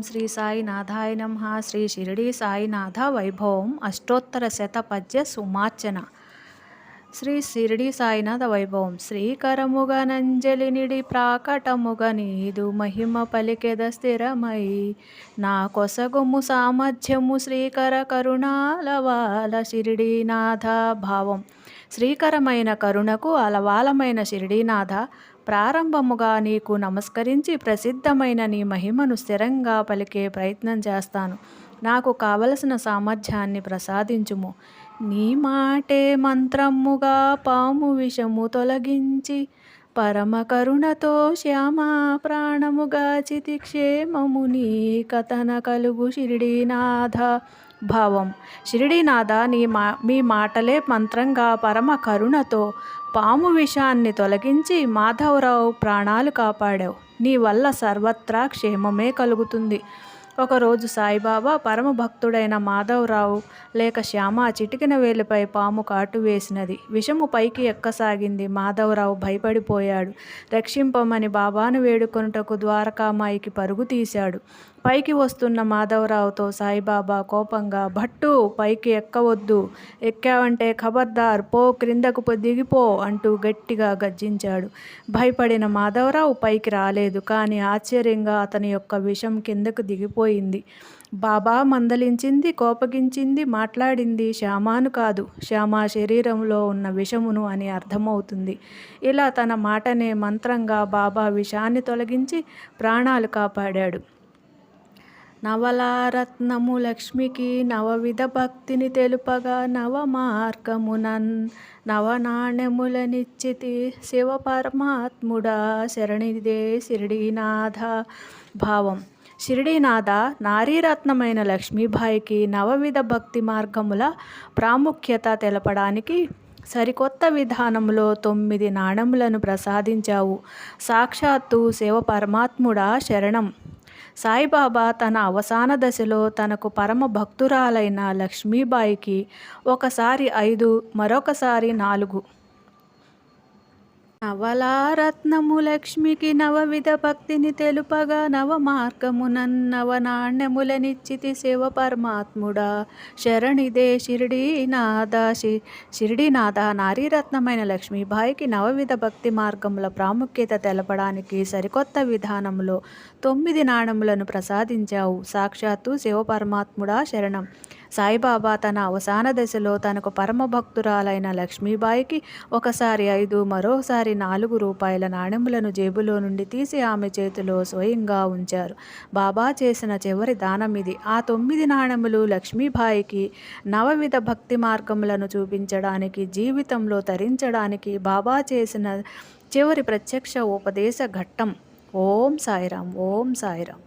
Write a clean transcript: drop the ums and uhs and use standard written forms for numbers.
శ్రీ సాయినాథాయ నమః. శ్రీ షిరిడి సాయినాథ వైభవం అష్టోత్తర శత పద్య సుమార్చన. శ్రీ షిరిడి సాయినాథ వైభవం. శ్రీకరముగ నంజలినిడి ప్రాకటముగ నీదు మహిమ పలికెద స్థిరమై నా కొసగుము సామర్థ్యము శ్రీకర కరుణాలవాల షిరిడీనాథ. భావం. శ్రీకరమైన కరుణకు అలవాలమైన షిరిడీనాథ, ప్రారంభముగా నీకు నమస్కరించి ప్రసిద్ధమైన నీ మహిమను స్థిరంగా పలికే ప్రయత్నం చేస్తాను. నాకు కావలసిన సామర్థ్యాన్ని ప్రసాదించుము. నీ మాటే మంత్రముగా పాము విషము తొలగించి పరమ కరుణతో శ్యామ ప్రాణముగా చితిక్షేమము నీ కథన కలుగు షిరిడీనాథ. భావం. షిరిడీనాథ, మీ మాటలే మంత్రంగా పరమ కరుణతో పాము విషాన్ని తొలగించి మాధవరావు ప్రాణాలు కాపాడావు. నీ వల్ల సర్వత్రా క్షేమమే కలుగుతుంది. ఒకరోజు సాయిబాబా పరమ భక్తుడైన మాధవరావు లేక శ్యామ చిటికిన వేలిపై పాము కాటు వేసినది. విషము పైకి ఎక్కసాగింది. మాధవరావు భయపడిపోయాడు. రక్షింపమని బాబాను వేడుకొనుటకు ద్వారకామాయికి పరుగు తీశాడు. పైకి వస్తున్న మాధవరావుతో సాయిబాబా కోపంగా, భట్టు, పైకి ఎక్కవద్దు, ఎక్కావంటే ఖబర్దార్, పో, క్రిందకు దిగిపో అంటూ గట్టిగా గర్జించాడు. భయపడిన మాధవరావు పైకి రాలేదు. కానీ ఆశ్చర్యంగా అతని యొక్క విషం కిందకు దిగిపోయింది. బాబా మందలించింది, కోపగించింది, మాట్లాడింది శ్యామాను కాదు, శ్యామ శరీరంలో ఉన్న విషమును అని అర్థమవుతుంది. ఇలా తన మాటనే మంత్రంగా బాబా విషాన్ని తొలగించి ప్రాణాలు కాపాడాడు. నవలారత్నము లక్ష్మికి నవవిధ భక్తిని తెలుపగా నవమార్గమునన్ నవనాణ్యములనిచ్చితి శివ పరమాత్ముడా శరణిదే షిరిడీనాథ. భావం. షిరిడీనాథ, నారీరత్నమైన లక్ష్మీబాయికి నవవిధ భక్తి మార్గముల ప్రాముఖ్యత తెలపడానికి సరికొత్త విధానంలో 9 నాణములను ప్రసాదించావు. సాక్షాత్తు శివ పరమాత్ముడా శరణం. సాయిబాబా తన అవసాన దశలో తనకు పరమ భక్తురాలైన లక్ష్మీబాయికి ఒకసారి 5, మరొకసారి 4 నవలారత్నము లక్ష్మికి నవవిధ భక్తిని తెలుపగా నవమార్గమునన్ నవనాణ్యములనిచ్చితి శివ పరమాత్ముడా శరణిదే షిరిడీనాథ. షిరిడీనాథ, నారీరత్నమైన లక్ష్మీబాయికి నవవిధ భక్తి మార్గముల ప్రాముఖ్యత తెలపడానికి సరికొత్త విధానంలో 9 నాణములను ప్రసాదించావు. సాక్షాత్తు శివ పరమాత్ముడా శరణం. సాయిబాబా తన అవసాన దశలో తనకు పరమ భక్తురాలైన లక్ష్మీబాయికి ఒకసారి 5, మరోసారి 4 రూపాయల నాణెములను జేబులో నుండి తీసి ఆమె చేతిలో స్వయంగా ఉంచారు. బాబా చేసిన చివరి దానం ఇది. ఆ 9 నాణెములు లక్ష్మీబాయికి నవవిధ భక్తి మార్గములను చూపించడానికి, జీవితంలో తరించడానికి బాబా చేసిన చివరి ప్రత్యక్ష ఉపదేశ ఘట్టం. ఓం సాయిరాం. ఓం సాయిరాం.